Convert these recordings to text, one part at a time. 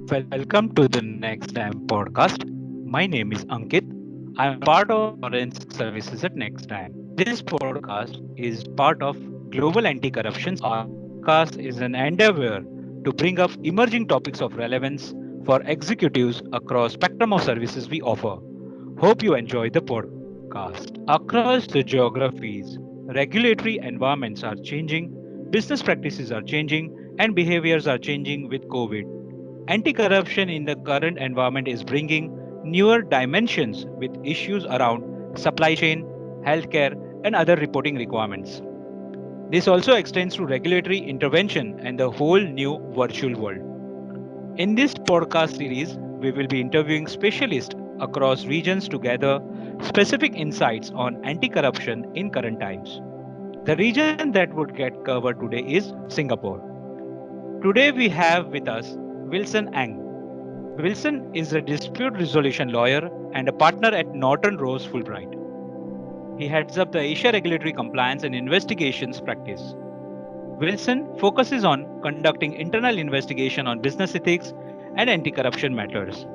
Welcome to the Nexdigm podcast. My name is Ankit. I'm part of forensic services at Nexdigm. This podcast is part of Global Anti-Corruption. Podcast is an endeavor to bring up emerging topics of relevance for executives across spectrum of services we offer. Hope you enjoy the podcast. Across the geographies, regulatory environments are changing, business practices are changing, and behaviors are changing with COVID. Anti corruption in the current environment is bringing newer dimensions with issues around supply chain, healthcare, and other reporting requirements. This also extends to regulatory intervention and the whole new virtual world. In this podcast series, we will be interviewing specialists across regions to gather specific insights on anti corruption in current times. The region that would get covered today is Singapore. Today we have with us Wilson Ang. Wilson is a dispute resolution lawyer and a partner at Norton Rose Fulbright. He heads up the Asia Regulatory Compliance and Investigations practice. Wilson focuses on conducting internal investigation on business ethics and anti-corruption matters.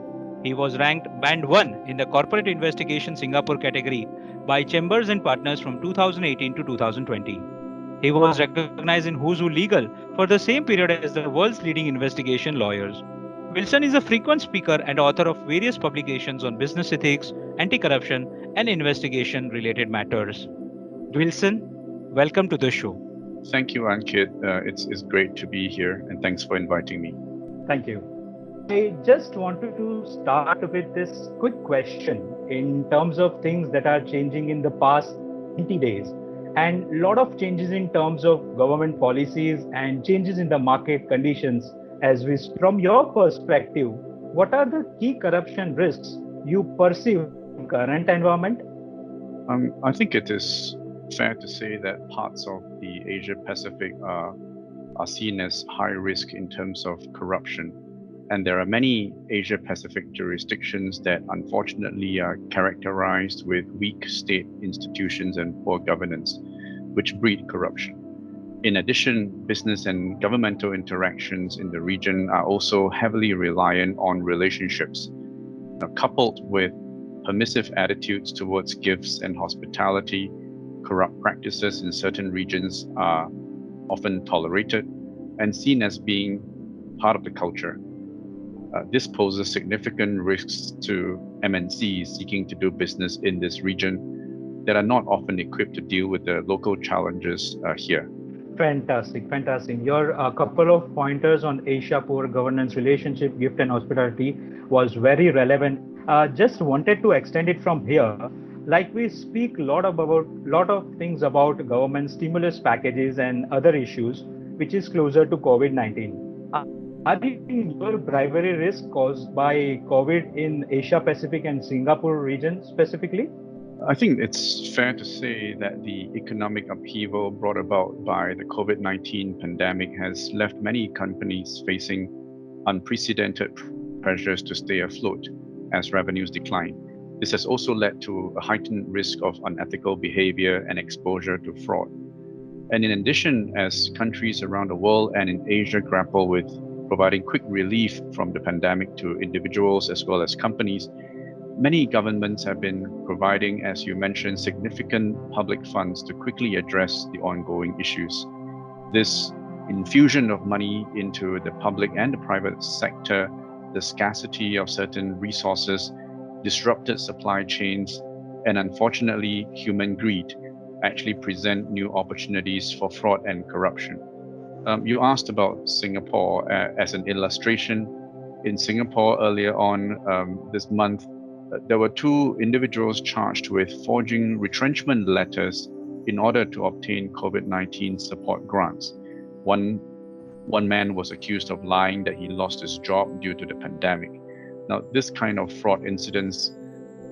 He was ranked Band 1 in the Corporate Investigation Singapore category by Chambers and Partners from 2018 to 2020. He was recognized in Who's Who Legal for the same period as the world's leading investigation lawyers. Wilson is a frequent speaker and author of various publications on business ethics, anti corruption, and investigation related matters. Wilson, welcome to the show. Thank you, Ankit. It's great to be here, and thanks for inviting me. Thank you. I just wanted to start with this quick question in terms of things that are changing in the past 20 days and a lot of changes in terms of government policies and changes in the market conditions. From your perspective, what are the key corruption risks you perceive in current environment? I think it is fair to say that parts of the Asia Pacific are seen as high risk in terms of corruption. And there are many Asia Pacific jurisdictions that unfortunately are characterized with weak state institutions and poor governance, which breed corruption. In addition, business and governmental interactions in the region are also heavily reliant on relationships, coupled with permissive attitudes towards gifts and hospitality. Corrupt practices in certain regions are often tolerated and seen as being part of the culture. This poses significant risks to MNCs seeking to do business in this region that are not often equipped to deal with the local challenges here. Fantastic, fantastic. Your couple of pointers on Asia poor governance relationship, gift and hospitality was very relevant. Just wanted to extend it from here. Like we speak a lot of things about government stimulus packages and other issues, which is closer to COVID-19. Are you seeing your bribery risk caused by COVID in Asia Pacific and Singapore region specifically? I think it's fair to say that the economic upheaval brought about by the COVID-19 pandemic has left many companies facing unprecedented pressures to stay afloat as revenues decline. This has also led to a heightened risk of unethical behavior and exposure to fraud. And in addition, as countries around the world and in Asia grapple with providing quick relief from the pandemic to individuals as well as companies, many governments have been providing, as you mentioned, significant public funds to quickly address the ongoing issues. This infusion of money into the public and the private sector, the scarcity of certain resources, disrupted supply chains, and unfortunately, human greed actually present new opportunities for fraud and corruption. You asked about Singapore as an illustration. In Singapore earlier on this month, there were two individuals charged with forging retrenchment letters in order to obtain COVID-19 support grants. One man was accused of lying that he lost his job due to the pandemic. Now, this kind of fraud incidents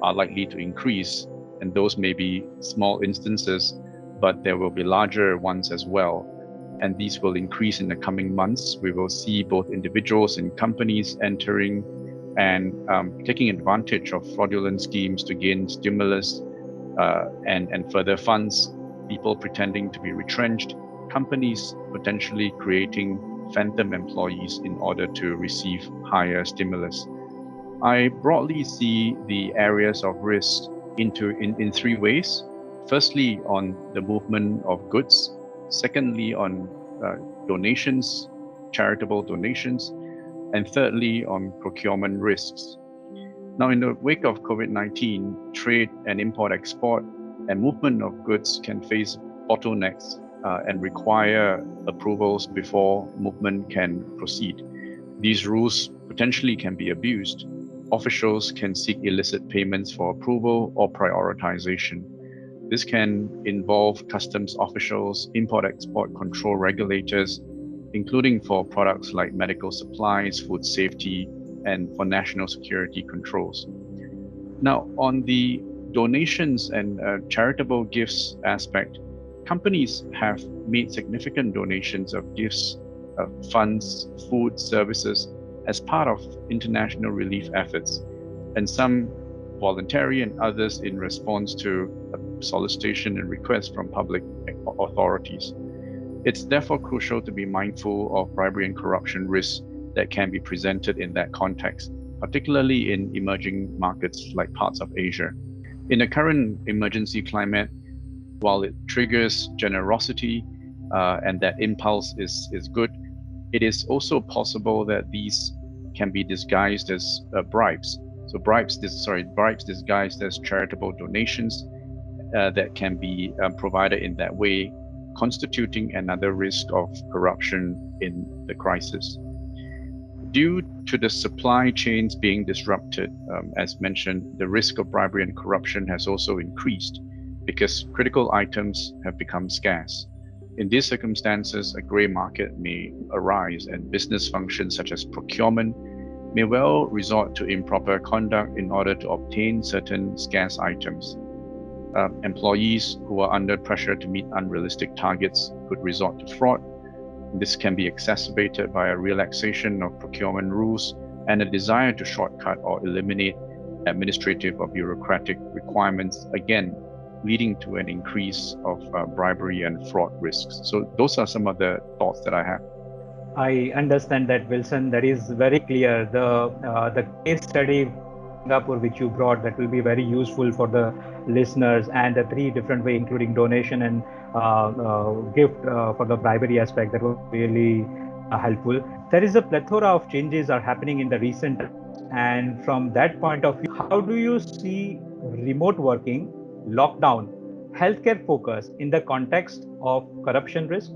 are likely to increase, and those may be small instances, but there will be larger ones as well. And these will increase in the coming months. We will see both individuals and companies entering and taking advantage of fraudulent schemes to gain stimulus and further funds, people pretending to be retrenched, companies potentially creating phantom employees in order to receive higher stimulus. I broadly see the areas of risk in three ways. Firstly, on the movement of goods. Secondly, on donations, charitable donations. And thirdly, on procurement risks. Now, in the wake of COVID-19, trade and import-export and movement of goods can face bottlenecks and require approvals before movement can proceed. These rules potentially can be abused. Officials can seek illicit payments for approval or prioritization. This can involve customs officials, import-export control regulators, including for products like medical supplies, food safety, and for national security controls. Now, on the donations and charitable gifts aspect, companies have made significant donations of gifts, funds, food, services as part of international relief efforts, and some voluntary and others in response to a solicitation and request from public authorities. It's therefore crucial to be mindful of bribery and corruption risks that can be presented in that context, particularly in emerging markets like parts of Asia. In the current emergency climate, while it triggers generosity and that impulse is good, it is also possible that these can be disguised as bribes. So bribes disguised as charitable donations that can be provided in that way, constituting another risk of corruption in the crisis. Due to the supply chains being disrupted, as mentioned, the risk of bribery and corruption has also increased because critical items have become scarce. In these circumstances, a grey market may arise and business functions such as procurement may well resort to improper conduct in order to obtain certain scarce items. Employees who are under pressure to meet unrealistic targets could resort to fraud. This can be exacerbated by a relaxation of procurement rules and a desire to shortcut or eliminate administrative or bureaucratic requirements, again, leading to an increase of bribery and fraud risks. So those are some of the thoughts that I have. I understand that, Wilson. That is very clear. The case study Singapore which you brought, that will be very useful for the listeners, and the three different ways, including donation and gift for the bribery aspect, that was really helpful. There is a plethora of changes are happening in the recent, and from that point of view, how do you see remote working, lockdown, healthcare focus in the context of corruption risk?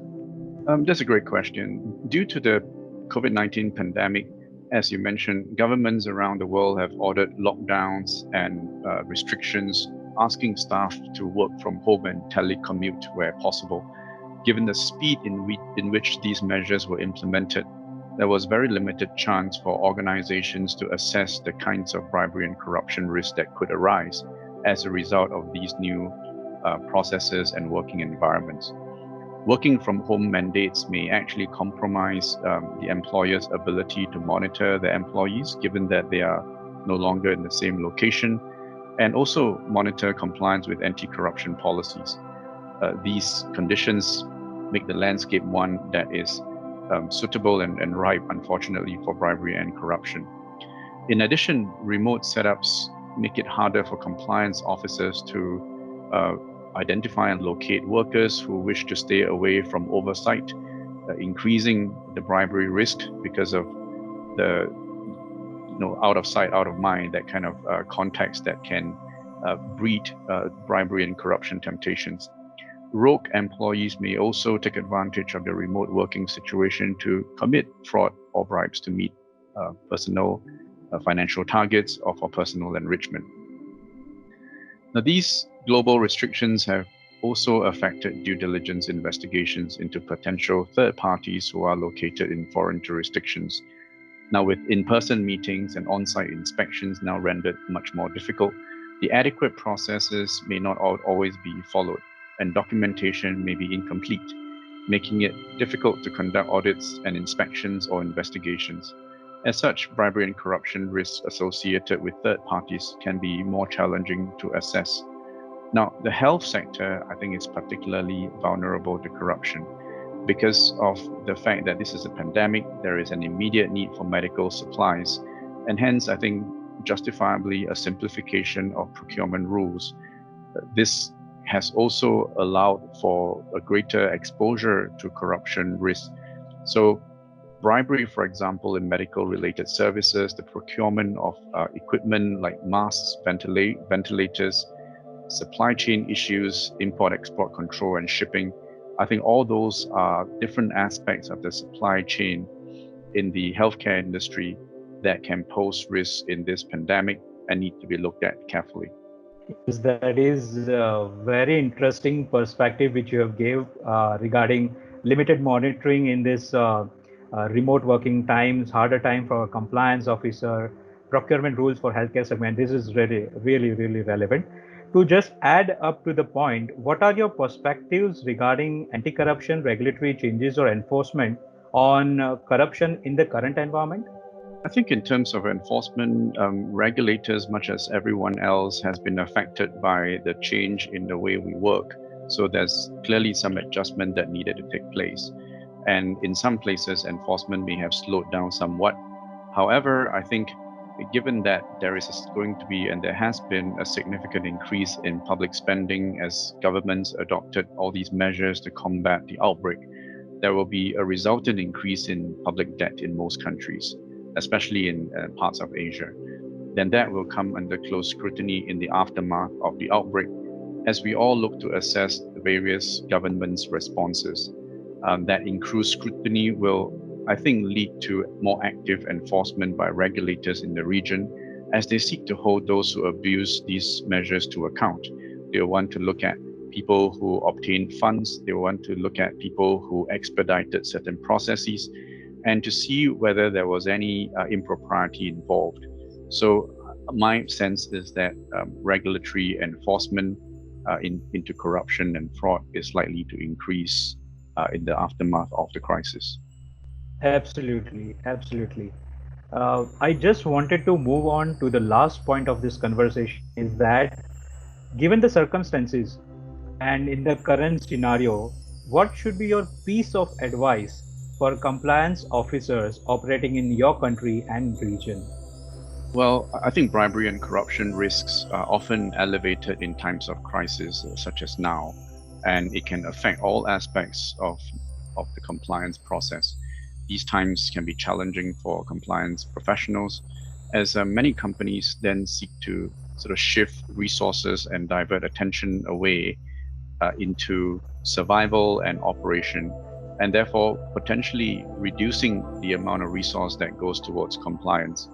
That's a great question. Due to the COVID-19 pandemic, as you mentioned, governments around the world have ordered lockdowns and restrictions, asking staff to work from home and telecommute where possible. Given the speed in which these measures were implemented, there was very limited chance for organizations to assess the kinds of bribery and corruption risks that could arise as a result of these new processes and working environments. Working from home mandates may actually compromise the employer's ability to monitor their employees, given that they are no longer in the same location, and also monitor compliance with anti-corruption policies. These conditions make the landscape one that is suitable and ripe, unfortunately, for bribery and corruption. In addition, remote setups make it harder for compliance officers to identify and locate workers who wish to stay away from oversight, increasing the bribery risk because of the out of sight, out of mind, that kind of context that can breed bribery and corruption temptations. Rogue employees may also take advantage of the remote working situation to commit fraud or bribes to meet personal financial targets or for personal enrichment. Now, these global restrictions have also affected due diligence investigations into potential third parties who are located in foreign jurisdictions. Now, with in-person meetings and on-site inspections now rendered much more difficult, the adequate processes may not always be followed, and documentation may be incomplete, making it difficult to conduct audits and inspections or investigations. As such, bribery and corruption risks associated with third parties can be more challenging to assess. Now, the health sector, I think, is particularly vulnerable to corruption. Because of the fact that this is a pandemic, there is an immediate need for medical supplies, and hence I think justifiably a simplification of procurement rules. This has also allowed for a greater exposure to corruption risk. So bribery, for example, in medical related services, the procurement of equipment like masks, ventilators, supply chain issues, import-export control and shipping. I think all those are different aspects of the supply chain in the healthcare industry that can pose risks in this pandemic and need to be looked at carefully. Yes, that is a very interesting perspective which you have gave regarding limited monitoring in this remote working times, harder time for a compliance officer, procurement rules for healthcare segment. This is really relevant. To just add up to the point, what are your perspectives regarding anti-corruption regulatory changes or enforcement on corruption in the current environment? I think in terms of enforcement, regulators, much as everyone else, has been affected by the change in the way we work. So there's clearly some adjustment that needed to take place. And in some places, enforcement may have slowed down somewhat. However, I think given that there is going to be and there has been a significant increase in public spending as governments adopted all these measures to combat the outbreak, there will be a resultant increase in public debt in most countries, especially in parts of Asia. Then that will come under close scrutiny in the aftermath of the outbreak, as we all look to assess the various governments' responses. That increased scrutiny will, I think, lead to more active enforcement by regulators in the region as they seek to hold those who abuse these measures to account. They want to look at people who obtained funds, they want to look at people who expedited certain processes, and to see whether there was any impropriety involved. So my sense is that regulatory enforcement into corruption and fraud is likely to increase in the aftermath of the crisis. Absolutely. I just wanted to move on to the last point of this conversation is that given the circumstances and in the current scenario, what should be your piece of advice for compliance officers operating in your country and region? Well, I think bribery and corruption risks are often elevated in times of crisis, such as now, and it can affect all aspects of the compliance process. These times can be challenging for compliance professionals, as many companies then seek to sort of shift resources and divert attention away into survival and operation, and therefore potentially reducing the amount of resource that goes towards compliance.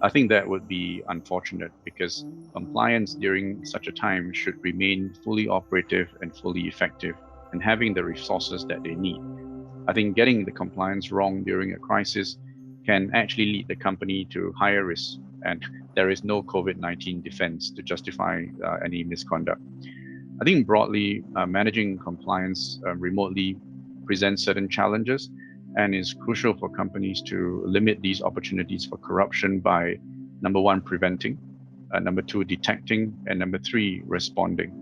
I think that would be unfortunate because compliance during such a time should remain fully operative and fully effective and having the resources that they need. I think getting the compliance wrong during a crisis can actually lead the company to higher risk, and there is no COVID-19 defense to justify any misconduct. I think broadly, managing compliance remotely presents certain challenges and is crucial for companies to limit these opportunities for corruption by, number one, preventing, number two, detecting, and number three, responding.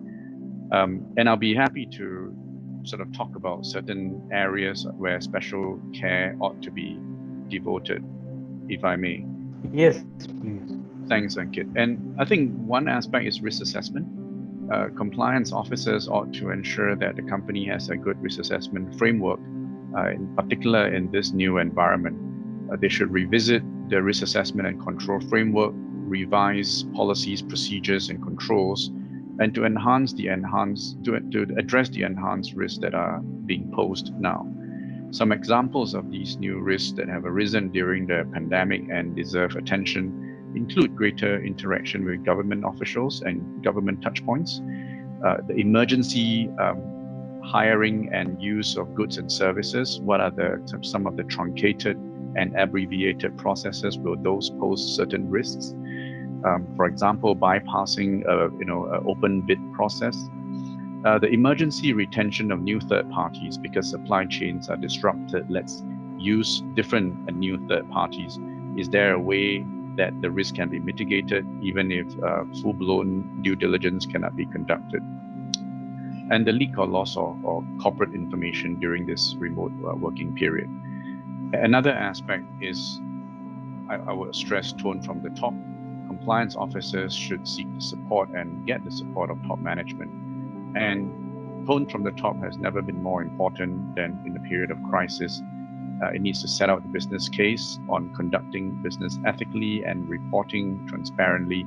And I'll be happy to sort of talk about certain areas where special care ought to be devoted, if I may. Yes, please. Thanks, Ankit. And I think one aspect is risk assessment. Compliance officers ought to ensure that the company has a good risk assessment framework, in particular in this new environment. They should revisit the risk assessment and control framework, revise policies, procedures, and controls, and to address the enhanced risks that are being posed now. Some examples of these new risks that have arisen during the pandemic and deserve attention include greater interaction with government officials and government touchpoints, the emergency hiring and use of goods and services. What are some of the truncated and abbreviated processes? Will those pose certain risks? For example, bypassing an open bid process. The emergency retention of new third parties because supply chains are disrupted. Let's use different and new third parties. Is there a way that the risk can be mitigated even if full-blown due diligence cannot be conducted? and the leak or loss of corporate information during this remote working period. Another aspect is, I would stress, tone from the top. Compliance officers should seek the support and get the support of top management. And tone from the top has never been more important than in the period of crisis. It needs to set out the business case on conducting business ethically and reporting transparently,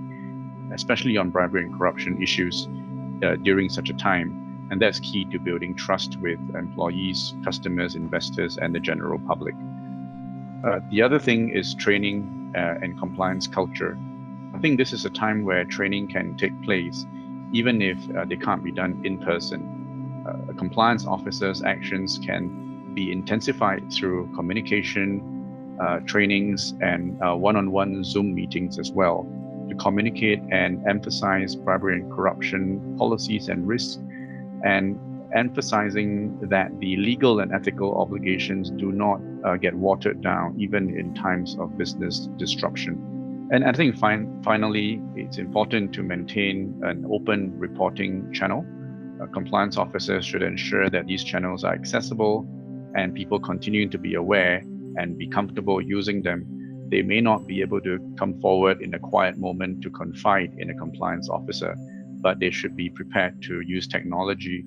especially on bribery and corruption issues during such a time. And that's key to building trust with employees, customers, investors, and the general public. The other thing is training and compliance culture. I think this is a time where training can take place, even if they can't be done in person. A compliance officer's actions can be intensified through communication, trainings, and one-on-one Zoom meetings as well, to communicate and emphasize bribery and corruption policies and risks, and emphasizing that the legal and ethical obligations do not get watered down even in times of business disruption. And I think finally, it's important to maintain an open reporting channel. Compliance officers should ensure that these channels are accessible and people continue to be aware and be comfortable using them. They may not be able to come forward in a quiet moment to confide in a compliance officer, but they should be prepared to use technology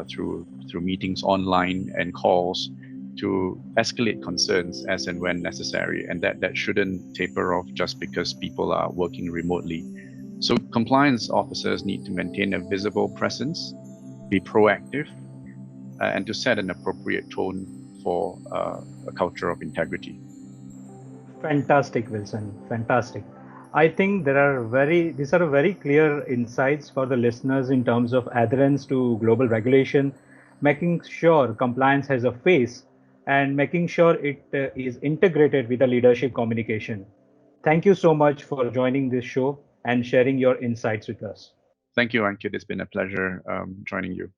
through meetings online and calls to escalate concerns as and when necessary, and that shouldn't taper off just because people are working remotely. So compliance officers need to maintain a visible presence, be proactive, and to set an appropriate tone for a culture of integrity. Fantastic, Wilson. Fantastic. I think these are very clear insights for the listeners in terms of adherence to global regulation, making sure compliance has a face, and making sure it is integrated with the leadership communication. Thank you so much for joining this show and sharing your insights with us. Thank you, Ankit. It's been a pleasure joining you.